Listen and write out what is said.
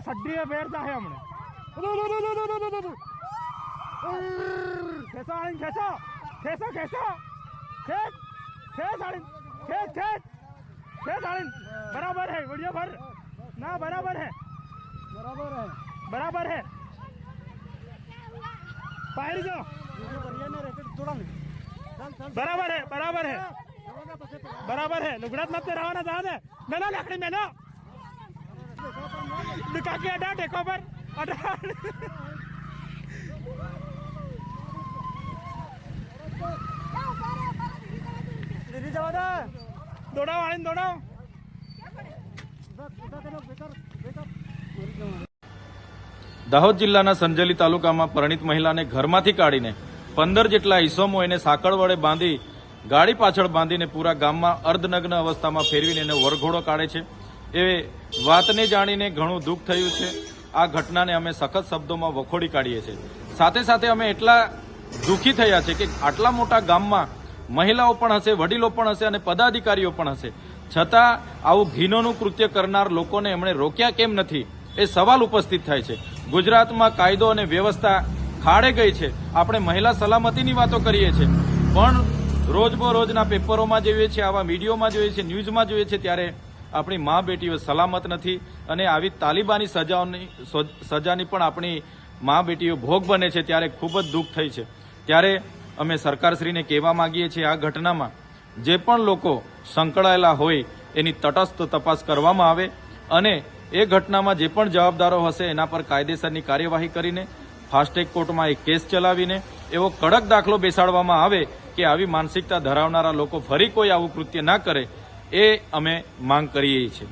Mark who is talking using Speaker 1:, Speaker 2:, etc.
Speaker 1: सड्डी है पैर जाए हमने खेसा आलिन खेसा खेसा खेसा खेस खेस आलिन खेस खेस खेस आलिन बराबर है वीडियो भर ना बराबर है बराबर है बाहर जाओ बराबर है बराबर है बराबर है लुगड़ात मत रहो ना जाने ना लकड़ी में ना निकाल के अड्डा टेको पर अड्डा दौड़ाओ आलिन दौड़ाओ
Speaker 2: દાહોદ જિલ્લાના સંજેલી તાલુકામાં પરિણીત મહિલાને ઘરમાંથી કાઢીને 15 જેટલા ઈસમો એને સાંકળ વડે બાંધી ગાડી પાછળ બાંધીને પૂરા ગામમાં અર્ધનગ્ન અવસ્થામાં ફેરવીને એને વરઘોડો કાઢે છે એ વાતને જાણીને ઘણું દુઃખ થયું છે। આ ઘટનાને અમે સખત શબ્દોમાં વખોડી કાઢીએ છીએ। સાથે સાથે અમે એટલા દુઃખી થયા છે કે આટલા મોટા ગામમાં મહિલાઓ પણ હશે, વડીલો પણ હશે અને પદાધિકારીઓ પણ હશે, છતાં આવું ઘીનોનું કૃત્ય કરનાર લોકોને એમણે રોક્યા કેમ નથી એ સવાલ ઉપસ્થિત થાય છે। ગુજરાતમાં કાયદો અને વ્યવસ્થા ખાડે ગઈ છે। આપણે મહિલા સલામતીની વાતો કરીએ છીએ પણ રોજબરોજના પેપરોમાં જોઈએ છીએ, આવા મીડિયામાં જોઈએ છીએ, ન્યૂઝમાં જોઈએ છીએ ત્યારે આપણી મા બેટીઓ સલામત નથી અને આવી તાલિબાની સજાની પણ આપણી મા બેટીઓ ભોગ બને છે ત્યારે ખૂબ જ દુઃખ થઈ છે। ત્યારે અમે સરકારશ્રીને કહેવા માંગીએ છીએ આ ઘટનામાં જે પણ લોકો સંકળાયેલા હોય એની તટસ્થ તપાસ કરવામાં આવે અને એ ઘટનામાં જે પણ જવાબદારો હશે એના પર કાયદેસરની કાર્યવાહી કરીને ફાસ્ટેગ કોર્ટમાં એક કેસ ચલાવીને એવો કડક દાખલો બેસાડવામાં આવે કે આવી માનસિકતા ધરાવનારા લોકો ફરી કોઈ આવું કૃત્ય ના કરે એ અમે માંગ કરીએ છીએ।